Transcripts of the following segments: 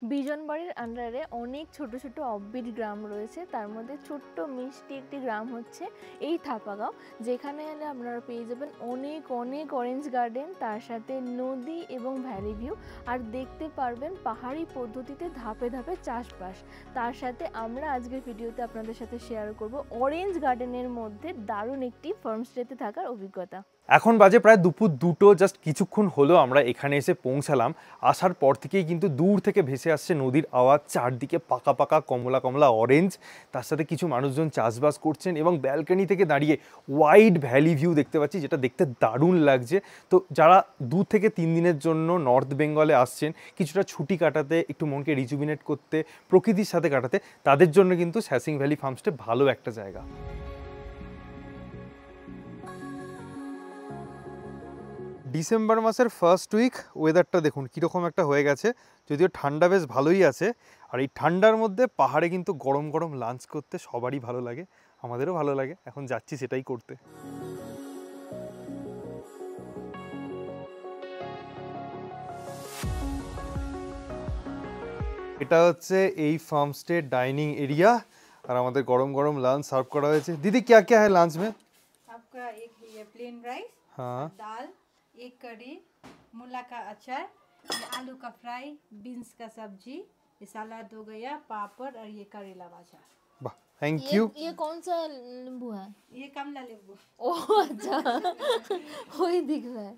বিজনবাড়ির আন্ডারে অনেক ছোট ছোট অফবিট গ্রাম রয়েছে, তার মধ্যে ছোট্ট মিষ্টি একটি গ্রাম হচ্ছে এই থাপাগাঁও, যেখানে এলে আপনারা পেয়ে যাবেন অনেক অনেক অরেঞ্জ গার্ডেন, তার সাথে নদী এবং ভ্যালি ভিউ, আর দেখতে পারবেন পাহাড়ি পদ্ধতিতে ধাপে ধাপে চাষবাস। তার সাথে আমরা আজকের ভিডিওতে আপনাদের সাথে শেয়ার করব অরেঞ্জ গার্ডেনের মধ্যে দারুণ একটি ফার্মস্টেতে থাকার অভিজ্ঞতা। এখন বাজে প্রায় দুপুর 2টো, জাস্ট কিছুক্ষণ হলো আমরা এখানে এসে পৌঁছালাম। আসার পর থেকেই কিন্তু দূর থেকে ভেসে আসছে নদীর আওয়াজ, চারদিকে পাকা পাকা কমলা কমলা অরেঞ্জ, তার সাথে কিছু মানুষজন চাষবাস করছেন এবং ব্যালকনি থেকে দাঁড়িয়ে ওয়াইড ভ্যালি ভিউ দেখতে পাচ্ছি, যেটা দেখতে দারুণ লাগছে। তো যারা 2 থেকে 3 দিনের জন্য নর্থ বেঙ্গলে আসছেন কিছুটা ছুটি কাটাতে, একটু মনকে রিজুভিনেট করতে, প্রকৃতির সাথে কাটাতে, তাদের জন্য কিন্তু স্যাসিং ভ্যালি ফার্মস্টে ভালো একটা জায়গা। ডিসেম্বর মাসের ফার্স্ট উইক, ওয়েদারটা দেখুন কীরকম একটা হয়ে গেছে, যদিও ঠান্ডা বেশ ভালোই আছে। আর এই ঠান্ডার মধ্যে পাহাড়ে কিন্তু গরম গরম লাঞ্চ করতে সবারই ভালো লাগে, আমাদেরও ভালো লাগে। এখন যাচ্ছি সেটাই করতে। এটা হচ্ছে এই ফার্মস্টে ডাইনিং এরিয়া, আর আমাদের গরম গরম লাঞ্চ সার্ভ করা হয়েছে। দিদি क्या क्या है लंच में? आपका एक ये प्लेन राइस, हाँ, दाल, एक कड़ी, मूला का अचार, ये आलू का फ्राई, बीन्स का सब्जी, ये सलाद हो गया, पापड़ और ये करेला भाजा। वाह, थैंक यू। ये कौन सा नींबू है? ये कमला नींबू। ओह अच्छा वही दिख रहा है।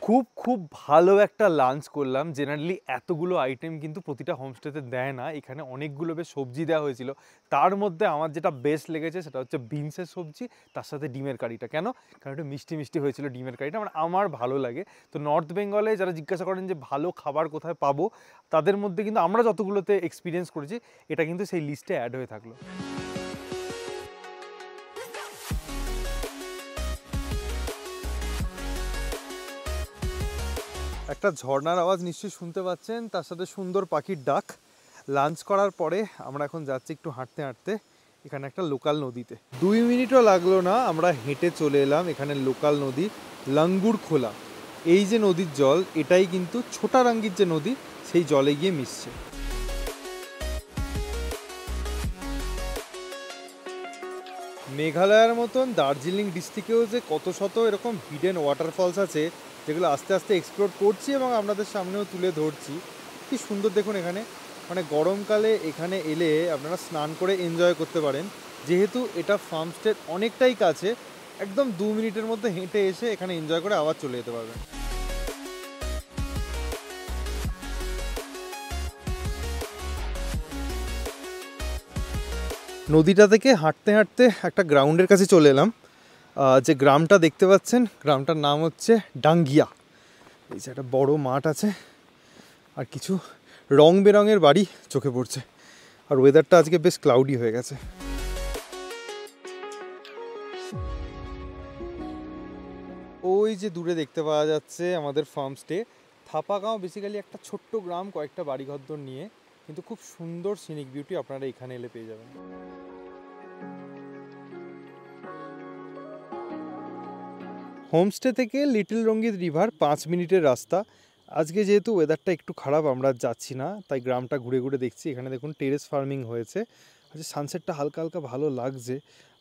খুব খুব ভালো একটা লাঞ্চ করলাম। জেনারেলি এতগুলো আইটেম কিন্তু প্রতিটা হোমস্টেতে দেয় না, এখানে অনেকগুলো বেশ সবজি দেওয়া হয়েছিল। তার মধ্যে আমার যেটা বেস্ট লেগেছে সেটা হচ্ছে বিনসের সবজি, তার সাথে ডিমের কারিটা। কেন? কারণ একটু মিষ্টি মিষ্টি হয়েছিল ডিমের কারিটা, মানে আমার ভালো লাগে। তো নর্থ বেঙ্গলে যারা জিজ্ঞাসা করেন যে ভালো খাবার কোথায় পাবো, তাদের মধ্যে কিন্তু আমরা যতগুলোতে এক্সপিরিয়েন্স করেছি এটা কিন্তু সেই লিস্টে অ্যাড হয়ে থাকলো। একটা ঝর্ণার আওয়াজ নিশ্চয়ই শুনতে পাচ্ছেন, তার সাথে সুন্দর পাখির ডাক। লাঞ্চ করার পরে আমরা এখন যাচ্ছি একটু হাঁটতে হাঁটতে এখানে একটা লোকাল নদীতে। 2 মিনিটও লাগলো না, আমরা হেঁটে চলে এলাম এখানে লোকাল নদী লাঙ্গুর খোলা। এই যে নদীর জল, এটাই কিন্তু ছোটারাঙ্গির যে নদী, সেই জলে গিয়ে মিশছে। মেঘালয়ের মতন দার্জিলিং ডিস্ট্রিক্টেও যে কত শত এরকম হিডেন ওয়াটারফলস আছে, যেগুলো আস্তে আস্তে এক্সপ্লোর করছি এবং আপনাদের সামনেও তুলে ধরছি। কি সুন্দর দেখুন এখানে, মানে গরমকালে এখানে এলে আপনারা স্নান করে এনজয় করতে পারেন। যেহেতু এটা ফার্মস্টের অনেকটাই কাছে, একদম 2 মিনিটের মধ্যে হেঁটে এসে এখানে এনজয় করে আবার চলে যেতে পারবেন। নদীটা থেকে হাঁটতে হাঁটতে একটা গ্রাউন্ডের কাছে চলে এলাম। যে গ্রামটা দেখতে পাচ্ছেন, গ্রামটার নাম হচ্ছে ডাঙ্গিয়া। এই যে একটা বড় মাঠ আছে আর কিছু রং বেরঙের বাড়ি চোখে পড়ছে, আর ওয়েদারটা আজকে বেশ ক্লাউডি হয়ে গেছে। ওই যে দূরে দেখতে পাওয়া যাচ্ছে আমাদের ফার্মস্টে। থাপাগাঁও বেসিক্যালি একটা ছোট্ট গ্রাম, কয়েকটা বাড়িঘরদর নিয়ে, কিন্তু খুব সুন্দর সিনিক বিউটি আপনারা এখানে এলে পেয়ে যাবেন। হোমস্টে থেকে লিটল রঙ্গিত রিভার 5 মিনিটের রাস্তা। আজকে যেহেতু ওয়েদারটা একটু খারাপ, আমরা যাচ্ছি না, তাই গ্রামটা ঘুরে ঘুরে দেখছি। এখানে দেখুন টেরেস ফার্মিং হয়েছে, আজকে সানসেটটা হালকা হালকা ভালো লাগছে।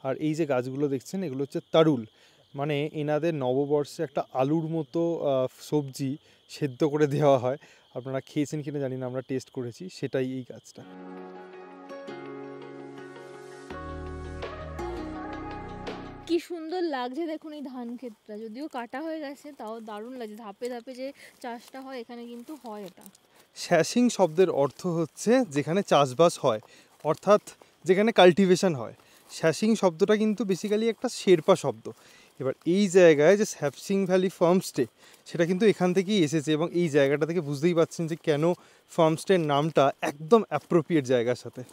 আর এই যে গাছগুলো দেখছেন, এগুলো হচ্ছে তারুল, মানে এনাদের নববর্ষে একটা আলুর মতো সবজি সেদ্ধ করে দেওয়া হয়। আপনারা খেয়েছেন কিনা জানি না, আমরা টেস্ট করেছি, সেটাই এই গাছটা। কি সুন্দর লাগছে দেখুন এই ধান ক্ষেতটা, যদিও কাটা হয়ে গেছে তাও দারুণ লাগছে। ধাপে ধাপে যে চাষটা হয় এখানে কিন্তু হয় এটা। স্যাসিং শব্দের অর্থ হচ্ছে যেখানে চাষবাস হয়, অর্থাৎ যেখানে কাল্টিভেশন হয়। স্যাসিং শব্দটা কিন্তু বেসিক্যালি একটা শেরপা শব্দ। এবার এই জায়গায় যে স্যাসিং ভ্যালি ফার্মস্টে, সেটা কিন্তু এখান থেকেই এসেছে, এবং এই জায়গাটা থেকে বুঝতেই পারছেন যে কেন ফার্মস্টের নামটা একদম অ্যাপ্রোপ্রিয়েট জায়গার সাথে।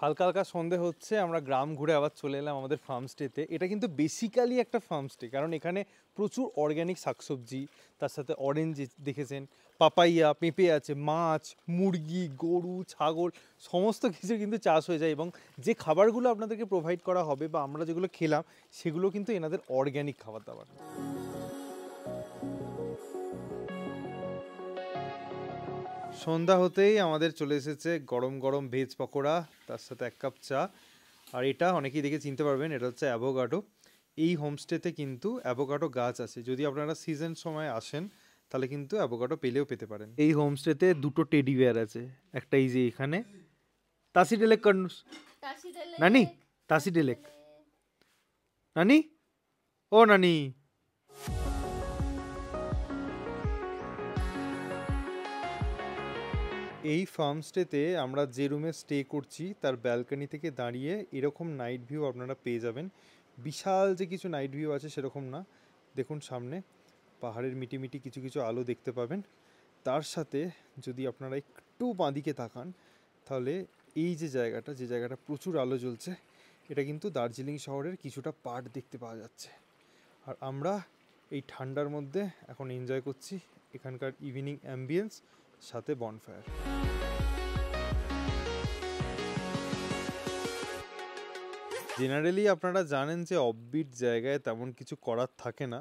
হালকা হালকা সন্ধে হচ্ছে, আমরা গ্রাম ঘুরে আবার চলে এলাম আমাদের ফার্ম স্টেতে। এটা কিন্তু বেসিক্যালি একটা ফার্ম স্টে, কারণ এখানে প্রচুর অর্গ্যানিক শাকসবজি, তার সাথে অরেঞ্জ দেখেছেন, পাপাইয়া, পেঁপে আছে, মাছ, মুরগি, গরু, ছাগল সমস্ত কিছু কিন্তু চাষ হয়ে যায়। এবং যে খাবারগুলো আপনাদেরকে প্রোভাইড করা হবে বা আমরা যেগুলো খেলাম সেগুলো কিন্তু এনাদের অর্গ্যানিক খাবার দাবার। সন্ধ্যা হতেই আমাদের চলে এসেছে গরম গরম ভেজ পকোড়া, তার সাথে 1 কাপ চা। আর এটা অনেকেই দেখে চিনতে পারবেন, এটা হচ্ছে অ্যাভোকাডো। এই হোমস্টেতে কিন্তু অ্যাভোকাডো গাছ আছে, যদি আপনারা সিজন সময় আসেন তাহলে কিন্তু অ্যাভোকাডো পেলেও পেতে পারেন। এই হোমস্টেতে 2টো টেডি বিয়ার আছে, একটা এই যে এখানে তাসি ডেলেক কর্নুস, নানি তাসি ডেলেক, নানি ও নানি। এই ফার্মস্টেতে আমরা যে রুমে স্টে করছি তার ব্যালকনি থেকে দাঁড়িয়ে এরকম নাইট ভিউ আপনারা পেয়ে যাবেন। বিশাল যে কিছু নাইট ভিউ আছে সেরকম না, দেখুন সামনে পাহাড়ের মিটিমিটি কিছু কিছু আলো দেখতে পাবেন। তার সাথে যদি আপনারা একটু বাঁদিকে তাকান তাহলে এই যে জায়গাটা প্রচুর আলো জ্বলছে, এটা কিন্তু দার্জিলিং শহরের কিছুটা পার্ট দেখতে পাওয়া যাচ্ছে। আর আমরা এই ঠান্ডার মধ্যে এখন এনজয় করছি এখানকার ইভিনিং অ্যাম্বিয়েন্স সাথে বনফায়ার। জেনারেলি আপনারা জানেন যে অফবিট জায়গায় তেমন কিছু করার থাকে না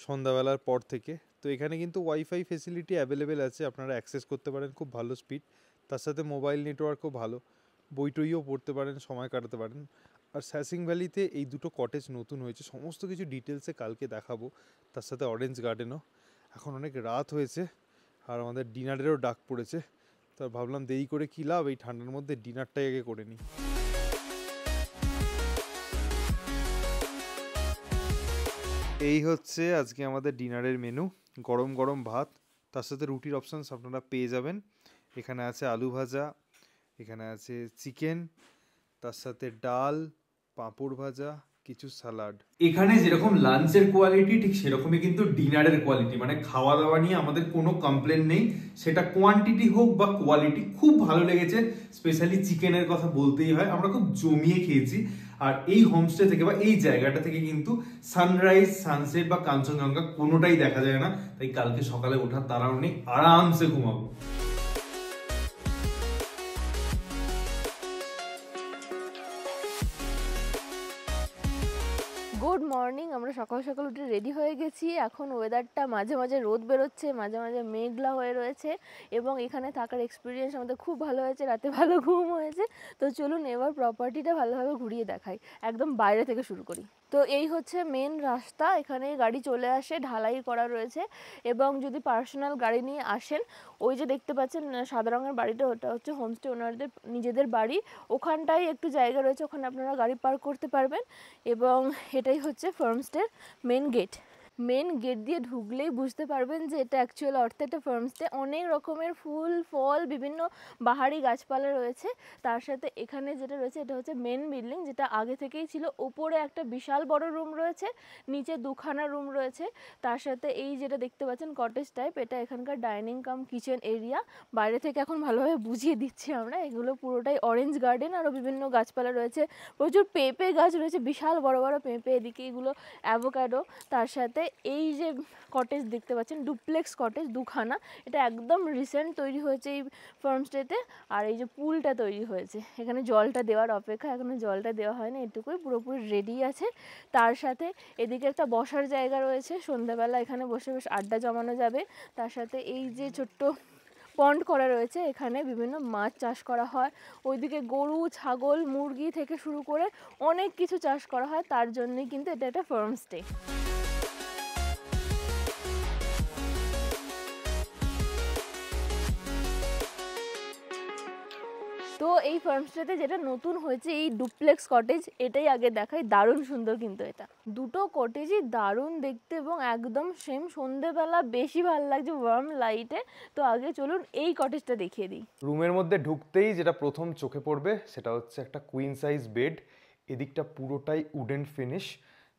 সন্ধ্যাবেলার পর থেকে, তো এখানে কিন্তু ওয়াইফাই ফেসিলিটি অ্যাভেলেবেল আছে, আপনারা অ্যাক্সেস করতে পারেন, খুব ভালো স্পিড। তার সাথে মোবাইল নেটওয়ার্কও ভালো, বই টইও পড়তে পারেন, সময় কাটাতে পারেন। আর স্যাসিং ভ্যালিতে এই 2টো কটেজ নতুন হয়েছে, সমস্ত কিছু ডিটেলসে কালকে দেখাবো। তার সাথে অরেঞ্জ গার্ডেনও। এখন অনেক রাত হয়েছে আর আমাদের ডিনারেরও ডাক পড়েছে, তো ভাবলাম দেরি করে কী লাভ, এই ঠান্ডার মধ্যে ডিনারটাই আগে করে নিই। এই হচ্ছে আজকে আমাদের ডিনারের মেনু। গরম গরম ভাত, তার সাথে রুটির অপশানস আপনারা পেয়ে যাবেন। এখানে আছে আলু ভাজা, এখানে আছে চিকেন, তার সাথে ডাল, পাঁপড় ভাজা, কিছু সালাড। এখানে যেরকম লাঞ্চের কোয়ালিটি ঠিক সেরকমই কিন্তু ডিনারের কোয়ালিটি, মানে খাওয়া দাওয়া নিয়ে আমাদের কোনো কমপ্লেন নেই, সেটা কোয়ান্টিটি হোক বা কোয়ালিটি। খুব ভালো লেগেছে, স্পেশালি চিকেনের কথা বলতেই হয়, আমরা খুব জমিয়ে খেয়েছি। আর এই হোমস্টে থেকে বা এই জায়গাটা থেকে কিন্তু সানরাইজ, সানসেট বা কাঞ্চনজঙ্ঘা কোনোটাই দেখা যায় না, তাই কালকে সকালে ওঠার তাড়াও নেই, আরামসে ঘুমাবো। গুড মর্নিং, আমরা সকাল সকাল উঠে রেডি হয়ে গেছি। এখন ওয়েদারটা মাঝে মাঝে রোদ বেরোচ্ছে, মাঝে মাঝে মেঘলা হয়ে রয়েছে, এবং এখানে থাকার এক্সপিরিয়েন্স আমাদের খুব ভালো হয়েছে, রাতে ভালো ঘুম হয়েছে। তো চলুন এবার প্রপার্টিটা ভালোভাবে ঘুরিয়ে দেখাই, একদম বাইরে থেকে শুরু করি। তো এই হচ্ছে মেন রাস্তা, এখানে গাড়ি চলে আসে, ঢালাই করা রয়েছে। এবং যদি পার্সোনাল গাড়ি নিয়ে আসেন, ওই যে দেখতে পাচ্ছেন সাদা রঙের বাড়িটা, ওটা হচ্ছে হোমস্টে ওনারদের নিজেদের বাড়ি। ওখানটায় একটু জায়গা রয়েছে, ওখানে আপনারা গাড়ি পার্ক করতে পারবেন। এবং এটাই হচ্ছে ফার্মস্টের মেন গেট। মেন গেট দিয়ে ঢুকলেই বুঝতে পারবেন যে এটা অ্যাকচুয়াল অর্থে একটা ফার্মস্টে। অনেক রকমের ফুল ফল, বিভিন্ন বাহারি গাছপালা রয়েছে। তার সাথে এখানে যেটা রয়েছে এটা হচ্ছে মেন বিল্ডিং, যেটা আগে থেকেই ছিল। উপরে একটা বিশাল বড় রুম রয়েছে, নিচে 2খানা রুম রয়েছে। তার সাথে এই যেটা দেখতে পাচ্ছেন কটেজ টাইপ, এটা এখানকার ডাইনিং কাম কিচেন এরিয়া। বাইরে থেকে এখন ভালোভাবে বুঝিয়ে দিচ্ছি আমরা। এগুলো পুরোটাই অরেঞ্জ গার্ডেন, আরও বিভিন্ন গাছপালা রয়েছে, প্রচুর পেঁপে গাছ রয়েছে, বিশাল বড় বড় পেঁপে। এদিকে এগুলো অ্যাভোকাডো। তার সাথে এই যে কটেজ দেখতে পাচ্ছেন, ডুপ্লেক্স কটেজ 2খানা, এটা একদম রিসেন্ট তৈরি হয়েছে এই ফার্মস্টেতে। আর এই যে পুলটা তৈরি হয়েছে, এখানে জলটা দেওয়ার অপেক্ষা, এখনো জলটা দেওয়া হয়নি, এটুকুই পুরোপুরি রেডি আছে। তার সাথে এদিকে একটা বসার জায়গা রয়েছে, সন্ধ্যাবেলা এখানে বসে বেশ আড্ডা জমানো যাবে। তার সাথে এই যে ছোট্ট পন্ড করা রয়েছে, এখানে বিভিন্ন মাছ চাষ করা হয়। ওইদিকে গরু, ছাগল, মুরগি থেকে শুরু করে অনেক কিছু চাষ করা হয়, তার জন্যই কিন্তু এটা একটা ফার্মস্টে। তো এই ফার্মস্টেতে যেটা নতুন হয়েছে এই ডুপ্লেক্স কটেজ, এটাই আগে দেখাই। দারুণ সুন্দর কিন্তু এটা, 2টো কটেজই দারুণ দেখতে এবং একদম সেম। সন্ধেবেলা বেশি ভালো লাগছে ওয়ার্ম লাইটে। তো আগে চলুন এই কটেজটা দেখিয়ে দিই। রুমের মধ্যে ঢুকতেই যেটা প্রথম চোখে পড়বে সেটা হচ্ছে একটা কুইন সাইজ বেড। এদিকটা পুরোটাই উডেন ফিনিশ,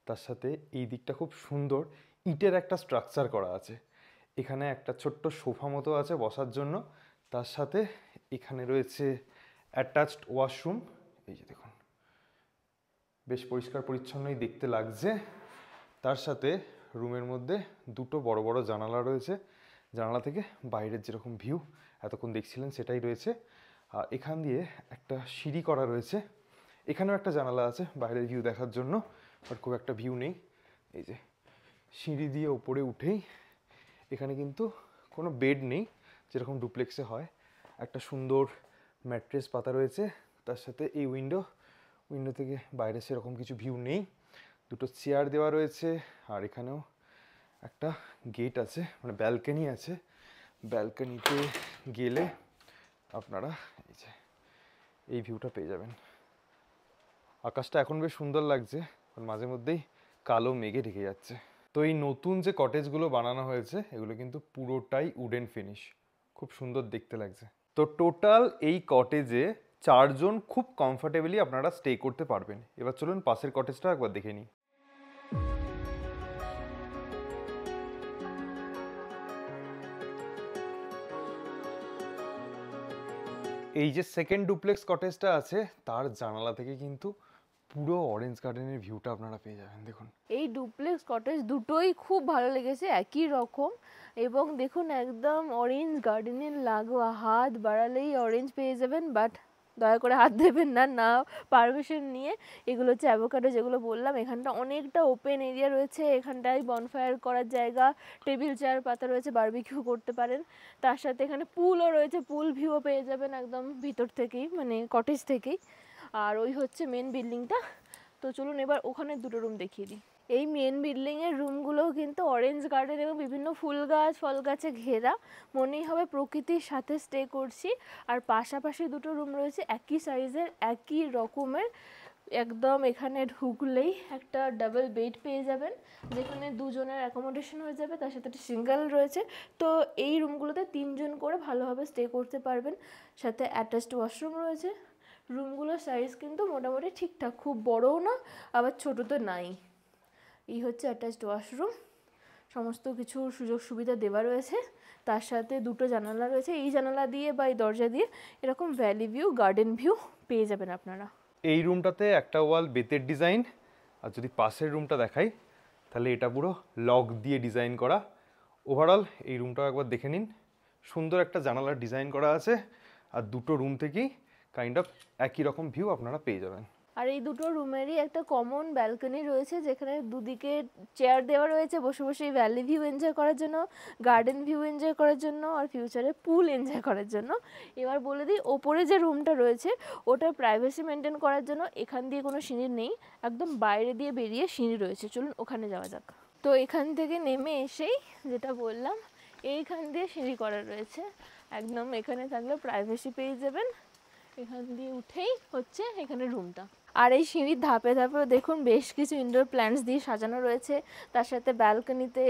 তার সাথে এই দিকটা খুব সুন্দর ইটের একটা স্ট্রাকচার করা আছে। এখানে একটা ছোট্ট সোফা মতো আছে বসার জন্য, তার সাথে এখানে রয়েছে অ্যাটাচড ওয়াশরুম এই যে দেখুন, বেশ পরিষ্কার পরিচ্ছন্নই দেখতে লাগছে। তার সাথে রুমের মধ্যে দুটো বড় বড় জানালা রয়েছে, জানালা থেকে বাইরের যেরকম ভিউ এতক্ষণ দেখছিলেন সেটাই রয়েছে। আর এখান দিয়ে একটা সিঁড়ি করা রয়েছে, এখানেও একটা জানালা আছে বাইরের ভিউ দেখার জন্য, বাট খুব একটা ভিউ নেই। এই যে সিঁড়ি দিয়ে ওপরে উঠেই এখানে কিন্তু কোনো বেড নেই যেরকম ডুপ্লেক্সে হয়, একটা সুন্দর ম্যাট্রেস পাতা রয়েছে। তার সাথে এই উইন্ডো থেকে বাইরে সেরকম কিছু ভিউ নেই, দুটো চেয়ার দেওয়া রয়েছে। আর এখানেও একটা গেট আছে, মানে ব্যালকনি আছে। ব্যালকনিতে গেলে আপনারা এই যে এই ভিউটা পেয়ে যাবেন। আকাশটা এখন বেশ সুন্দর লাগছে, কারণ মাঝে মধ্যেই কালো মেঘে ঢেকে যাচ্ছে। তো এই নতুন যে কটেজগুলো বানানো হয়েছে এগুলো কিন্তু পুরোটাই উডেন ফিনিশ, খুব সুন্দর দেখতে লাগছে। তো টোটাল এই কটেজে 4 জন খুব কমফোর্টেবলি আপনারা স্টে করতে পারবেন। এবার চলুন পাশের কটেজটা একবার দেখে নিই। এই যে সেকেন্ড ডুপ্লেক্স কটেজটা আছে তার জানালা থেকে কিন্তু পুরো অরেঞ্জ গার্ডেনের ভিউটা আপনারা পেয়ে যাবেন। দেখুন এই ডুপ্লেক্স কটেজ দুটোই খুব ভালো লেগেছে, একই রকম। এবং দেখুন একদম অরেঞ্জ গার্ডেনের লাগোয়া, হাত বাড়ালেই অরেঞ্জ পেয়ে যাবেন। বাট দয়া করে হাত দেবেন না, না পারমিশন নিয়ে। এগুলো হচ্ছে অ্যাভোকাডো যেগুলো বললাম। এখানটা অনেকটা ওপেন এরিয়া রয়েছে, এখানটায় বনফায়ার করার জায়গা, টেবিল চেয়ার পাতা রয়েছে, বারবিকিউ করতে পারেন। তার সাথে এখানে পুলও রয়েছে, পুল ভিউও পেয়ে যাবেন একদম ভিতর থেকেই, মানে কটেজ থেকেই। আর ওই হচ্ছে মেন বিল্ডিংটা। তো চলুন এবার ওখানে দুটো রুম দেখিয়ে দিই। এই মেন বিল্ডিংয়ের রুমগুলোও কিন্তু অরেঞ্জ গার্ডেন এবং বিভিন্ন ফুল গাছ ফল গাছে ঘেরা, মনেই হবে প্রকৃতির সাথে স্টে করছি। আর পাশাপাশি দুটো রুম রয়েছে একই সাইজের, একই রকমের। একদম এখানে ঢুকলেই একটা ডাবল বেড পেয়ে যাবেন, যেখানে দুজনের অ্যাকোমোডেশন হয়ে যাবে, তার সাথে একটা সিঙ্গেল রয়েছে। তো এই রুমগুলোতে 3 জন করে ভালোভাবে স্টে করতে পারবেন। সাথে অ্যাটাচড ওয়াশরুম রয়েছে। রুমগুলোর সাইজ কিন্তু মোটামুটি ঠিকঠাক, খুব বড়ও না আবার ছোটো তো নাই। এই হচ্ছে অ্যাটাচড ওয়াশরুম, সমস্ত কিছু সুযোগ সুবিধা দেওয়া রয়েছে। তার সাথে দুটো জানালা রয়েছে, এই জানালা দিয়ে বা এই দরজা দিয়ে এরকম ভ্যালি ভিউ, গার্ডেন ভিউ পেয়ে যাবেন আপনারা। এই রুমটাতে একটা ওয়াল বেতের ডিজাইন, আর যদি পাশের রুমটা দেখাই তাহলে এটা পুরো লক দিয়ে ডিজাইন করা। ওভারঅল এই রুমটাও একবার দেখে নিন, সুন্দর একটা জানালার ডিজাইন করা আছে। আর দুটো রুম থেকেই কাইন্ড অফ একই রকম ভিউ আপনারা পেয়ে যাবেন। আর এই দুটো রুমেরই একটা কমন ব্যালকনি রয়েছে, যেখানে দুদিকে চেয়ার দেওয়া রয়েছে বসে বসে এই ভ্যালি ভিউ এনজয় করার জন্য, গার্ডেন ভিউ এনজয় করার জন্য, আর ফিউচারে পুল এনজয় করার জন্য। এবার বলে দিই, ওপরে যে রুমটা রয়েছে ওটার প্রাইভেসি মেনটেন করার জন্য এখান দিয়ে কোনো সিঁড়ি নেই, একদম বাইরে দিয়ে বেরিয়ে সিঁড়ি রয়েছে। চলুন ওখানে যাওয়া যাক। তো এখান থেকে নেমে এসেই যেটা বললাম, এইখান দিয়ে সিঁড়ি করা রয়েছে, একদম এখানে থাকলে প্রাইভেসি পেয়ে যাবেন। এখান দিয়ে উঠেই হচ্ছে এখানে রুমটা। আর এই সিঁড়ির ধাপে ধাপেও দেখুন বেশ কিছু ইনডোর প্ল্যান্টস দিয়ে সাজানো রয়েছে। তার সাথে ব্যালকনিতে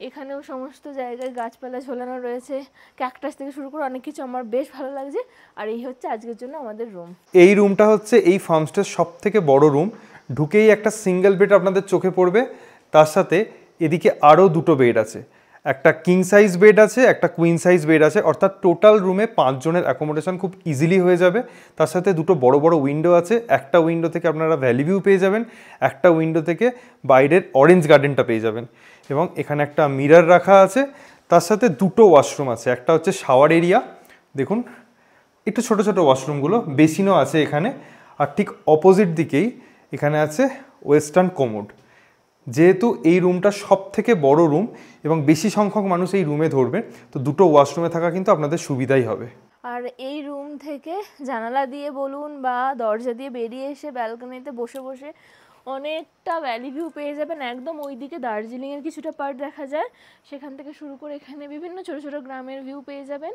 এখানেও সমস্ত জায়গায় গাছপালা ঝোলানো রয়েছে, ক্যাকটাস থেকে শুরু করে অনেক কিছু। আমার বেশ ভালো লাগছে। আর এই হচ্ছে আজকের জন্য আমাদের রুম। এই রুমটা হচ্ছে এই ফার্মস্টের সব থেকে বড় রুম। ঢুকেই একটা সিঙ্গেল বেড আপনাদের চোখে পড়বে, তার সাথে এদিকে আরও দুটো বেড আছে, একটা কিং সাইজ বেড আছে, একটা কুইন সাইজ বেড আছে। অর্থাৎ টোটাল রুমে 5 জনের অ্যাকোমোডেশন খুব ইজিলি হয়ে যাবে। তার সাথে দুটো বড় বড় উইন্ডো আছে, একটা উইন্ডো থেকে আপনারা ভ্যালি ভিউ পেয়ে যাবেন, একটা উইন্ডো থেকে বাইরের অরেঞ্জ গার্ডেনটা পেয়ে যাবেন। এবং এখানে একটা মিরর রাখা আছে, তার সাথে দুটো ওয়াশরুম আছে, একটা হচ্ছে শাওয়ার এরিয়া, দেখুন একটু ছোটো ছোটো ওয়াশরুমগুলো, বেসিনও আছে এখানে। আর ঠিক অপোজিট দিকেই এখানে আছে ওয়েস্টার্ন কোমোড। যেহেতু এই রুমটা সব থেকে বড় রুম এবং বেশি সংখ্যক মানুষ এই রুমে ধরবে, তো দুটো ওয়াশরুমে থাকা কিন্তু আপনাদের সুবিধাই হবে। আর এই রুম থেকে জানালা দিয়ে বলুন বা দরজা দিয়ে বেরিয়ে এসে ব্যালকনিতে বসে বসে অনেকটা ভ্যালি ভিউ পেয়ে যাবেন। একদম ওইদিকে দার্জিলিংয়ের কিছুটা পার্ট দেখা যায়, সেখান থেকে শুরু করে এখানে বিভিন্ন ছোটো ছোটো গ্রামের ভিউ পেয়ে যাবেন।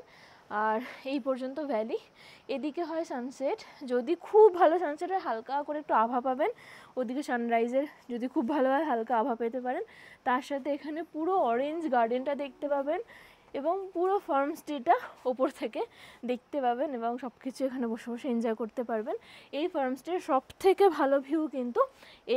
আর এই পর্যন্ত ভ্যালি, এদিকে হয় সানসেট, যদি খুব ভালো সানসেট হয় হালকা করে একটু আভা পাবেন। ওদিকে সানরাইজের যদি খুব ভালো হয় হালকা আভা পেতে পারেন। তার সাথে এখানে পুরো অরেঞ্জ গার্ডেনটা দেখতে পাবেন। এবং পুরো ফার্ম স্টেটা ওপর থেকে দেখতে পাবেন এবং সব কিছু এখানে বসে বসে এনজয় করতে পারবেন। এই ফার্ম স্টের সব থেকে ভালো ভিউ কিন্তু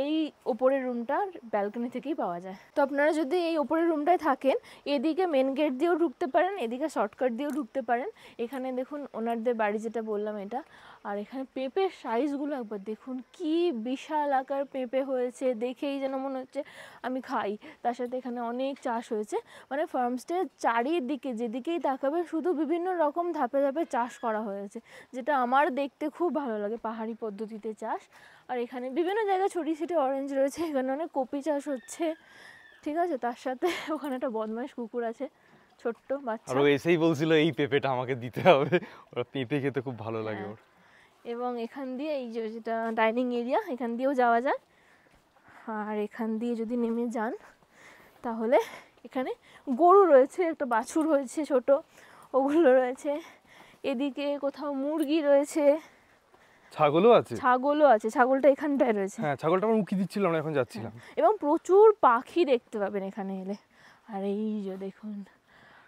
এই ওপরের রুমটার ব্যালকনি থেকেই পাওয়া যায়। তো আপনারা যদি এই ওপরের রুমটায় থাকেন, এদিকে মেন গেট দিয়েও ঢুকতে পারেন, এদিকে শর্টকাট দিয়েও ঢুকতে পারেন। এখানে দেখুন ওনারদের বাড়ি যেটা বললাম এটা, আর এখানে পেঁপের সাইজগুলো একবার দেখুন, কি বিশাল আকার পেঁপে হয়েছে, দেখেই যেন মনে হচ্ছে আমি খাই। তার সাথে এখানে অনেক চাষ হয়েছে, মানে ফার্মস্টের চারিদিকে যেদিকেই তাকাবে শুধু বিভিন্ন রকম ধাপে ধাপে চাষ করা হয়েছে, যেটা আমার দেখতে খুব ভালো লাগে, পাহাড়ি পদ্ধতিতে চাষ। আর এখানে বিভিন্ন জায়গায় ছড়িয়ে ছিটে অরেঞ্জ রয়েছে, এখানে অনেক কপি চাষ হচ্ছে, ঠিক আছে। তার সাথে ওখানে একটা বদমাইশ কুকুর আছে, ছোট্ট বাচ্চা। আর ও এসেই বলছিল এই পেঁপেটা আমাকে দিতে হবে, ওরা পেঁপে খেতে খুব ভালো লাগে ওর। এবং এখান দিয়ে এই যে যেটা ডাইনিং এরিয়া, এখান দিয়েও যাওয়া যায়। আর এখান দিয়ে যদি নেমে যান তাহলে এখানে গরু রয়েছে, একটা বাছুর হয়েছে ছোট, ওগুলো রয়েছে। এদিকে কোথাও মুরগি রয়েছে, ছাগলও আছে, ছাগলও আছে, ছাগলটা এখানটায় রয়েছে। হ্যাঁ ছাগলটা আমার উকি দিচ্ছিল, আমরা এখন যাচ্ছিলাম। এবং প্রচুর পাখি দেখতে পাবেন এখানে এলে। আর এই যে দেখুন,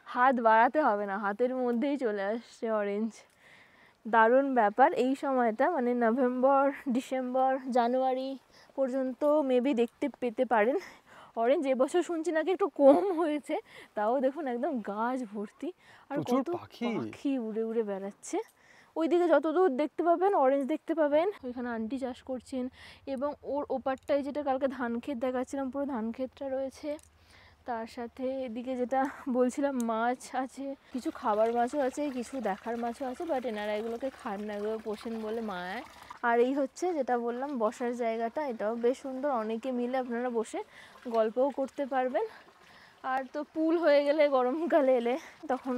হাত বাড়াতে হবে না, হাতের মধ্যেই চলে আসছে অরেঞ্জ। দারুণ ব্যাপার। এই সময়টা মানে নভেম্বর, ডিসেম্বর, জানুয়ারি পর্যন্ত মেবি দেখতে পেতে পারেন অরেঞ্জ। এবছর শুনছি নাকি একটু কম হয়েছে, তাও দেখুন একদম গাছ ভর্তি, আর প্রচুর কত পাখি। পাখি উড়ে উড়ে বেড়াচ্ছে। ওইদিকে যতদূর দেখতে পাবেন অরেঞ্জ দেখতে পাবেন। ওইখানে আন্টি চাষ করছেন, এবং ওর ওপারটায় যেটা কালকে ধান ক্ষেত দেখাচ্ছিলাম, পুরো ধান ক্ষেতটা রয়েছে। তার সাথে এদিকে যেটা বলছিলাম মাছ আছে, কিছু খাবার মাছও আছে, কিছু দেখার মাছও আছে, বাট এনারা এগুলোকে খান না, এগুলো পোষেন বলে মায়। আর এই হচ্ছে যেটা বললাম বসার জায়গাটা, এটাও বেশ সুন্দর, অনেকে মিলে আপনারা বসে গল্পও করতে পারবেন। আর তো পুল হয়ে গেলে গরমকালে এলে তখন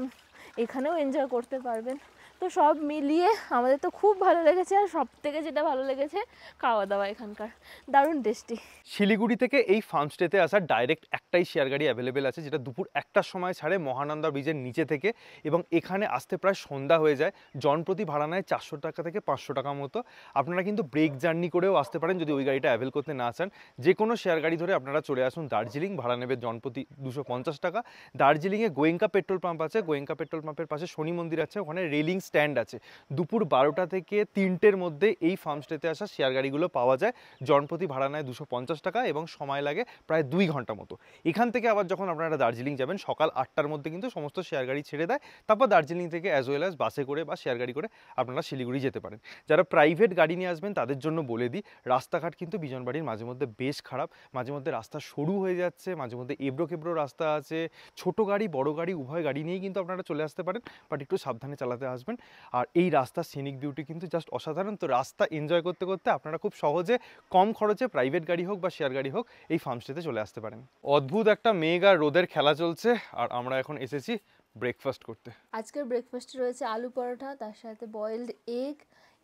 এখানেও এনজয় করতে পারবেন। তো সব মিলিয়ে আমাদের তো খুব ভালো লেগেছে, আর সব থেকে যেটা ভালো লেগেছে খাওয়া দাওয়া এখানকার দারুণ টেস্টি। শিলিগুড়ি থেকে এই ফার্মস্টেতে আসার ডাইরেক্ট একটাই শেয়ার গাড়ি অ্যাভেলেবেল আছে, যেটা দুপুর 1টার সময় ছাড়ে মহানন্দা ব্রিজের নিচে থেকে, এবং এখানে আসতে প্রায় সন্ধ্যা হয়ে যায়। জনপ্রতি ভাড়া নেয় 400 টাকা থেকে 500 টাকা মতো। আপনারা কিন্তু ব্রেক জার্নি করেও আসতে পারেন যদি ওই গাড়িটা অ্যাভেল করতে না চান। যে কোনো শেয়ার গাড়ি ধরে আপনারা চলে আসুন দার্জিলিং, ভাড়া নেবে জনপ্রতি 250 টাকা। দার্জিলিংয়ে গোয়েঙ্কা পেট্রোল পাম্প আছে, গোয়েঙ্কা পেট্রোল পাম্পের পাশে শনি মন্দির আছে, ওখানে রেলিং স্ট্যান্ড আছে। দুপুর 12টা থেকে 3টের মধ্যে এই ফার্মস্টেতে আসা শেয়ার গাড়িগুলো পাওয়া যায়। জনপ্রতি ভাড়া নেয় 250 টাকা এবং সময় লাগে প্রায় 2 ঘন্টা মতো। এখান থেকে আবার যখন আপনারা দার্জিলিং যাবেন সকাল 8টার মধ্যে কিন্তু সমস্ত শেয়ার গাড়ি ছেড়ে দেয়। তারপর দার্জিলিং থেকে অ্যাজ ওয়েল অ্যাজ বাসে করে বা শেয়ার গাড়ি করে আপনারা শিলিগুড়ি যেতে পারেন। যারা প্রাইভেট গাড়ি নিয়ে আসবেন তাদের জন্য বলে দিই, রাস্তাঘাট কিন্তু বিজনবাড়ির মাঝে মধ্যে বেশ খারাপ, মাঝে মধ্যে রাস্তা সরু হয়ে যাচ্ছে, মাঝে মধ্যে এবড়ো খেবড়ো রাস্তা আছে। ছোট গাড়ি বড় গাড়ি উভয় গাড়ি নিয়েই কিন্তু আপনারা চলে আসতে পারেন, বাট একটু সাবধানে চালাতে আসবেন। আর এই রাস্তার সিনিক বিউটি কিন্তু জাস্ট অসাধারণ। তো রাস্তা এনজয় করতে করতে আপনারা খুব সহজে কম খরচে প্রাইভেট গাড়ি হোক বা শেয়ার গাড়ি হোক এই ফার্মস্টেতে চলে আসতে পারেন। অদ্ভুত একটা মেঘ আর রোদের খেলা চলছে, আর আমরা এখন এসেছি ব্রেকফাস্ট করতে। আজকের ব্রেকফাস্টে রয়েছে আলু পরোটা, তার সাথে বয়েলড এগ,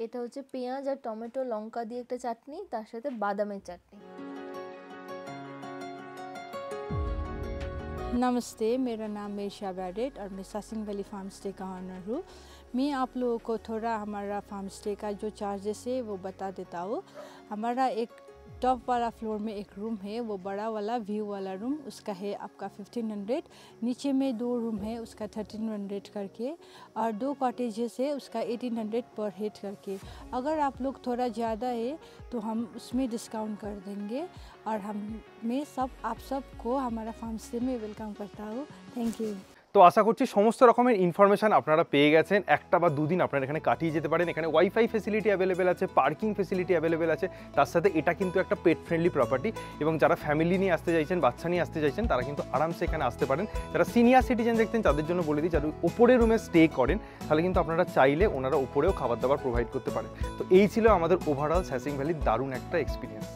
এটা হচ্ছে পেঁয়াজ আর টমেটো লঙ্কা দিয়ে একটা চাটনি, তার সাথে বাদামের চাটনি। नमस्ते, मेरा नाम मेशा बैडेट और मैं ससिंग वैली फार्म स्टे का ऑनर हूँ। मैं आप लोगों को थोड़ा हमारा फार्म स्टे का जो चार्जेस है वो बता देता हूँ। हमारा एक टॉप वाला फ्लोर में एक रूम है, वो बड़ा वाला व्यू वाला रूम, उसका है आपका 1500। नीचे में 2 रूम है, उसका 1300 करके, और 2 कॉटेजेस है, उसका 1800 पर हेड करके। अगर आप लोग थोड़ा ज़्यादा है तो हम उसमें डिस्काउंट कर देंगे। और मैं आप सबको हमारा फार्म स्टे में वेलकम करता हूँ। Thank you. তো আশা করছি সমস্ত রকমের ইনফরমেশন আপনারা পেয়ে গেছেন। একটা বা দুদিন আপনারা এখানে কাটিয়ে যেতে পারেন। এখানে ওয়াইফাই ফেসিলিটি অ্যাভেলেবেল আছে, পার্কিং ফেসিলিটি অ্যাভেলেবেল আছে, তার সাথে এটা কিন্তু একটা পেট ফ্রেন্ডলি প্রপার্টি, এবং যারা ফ্যামিলি নিয়ে আসতে চাইছেন, বাচ্চা নিয়ে আসতে চাইছেন, তারা কিন্তু আরামসে এখানে আসতে পারেন। যারা সিনিয়র সিটিজেন দেখতেন তাদের জন্য বলে দিই, যারা উপরের রুমে স্টে করেন তাহলে কিন্তু আপনারা চাইলে ওনারা উপরেও খাবার দাবার প্রোভাইড করতে পারেন। তো এই ছিল আমাদের ওভারঅল স্যাসিং ভ্যালির দারুণ একটা এক্সপিরিয়েন্স।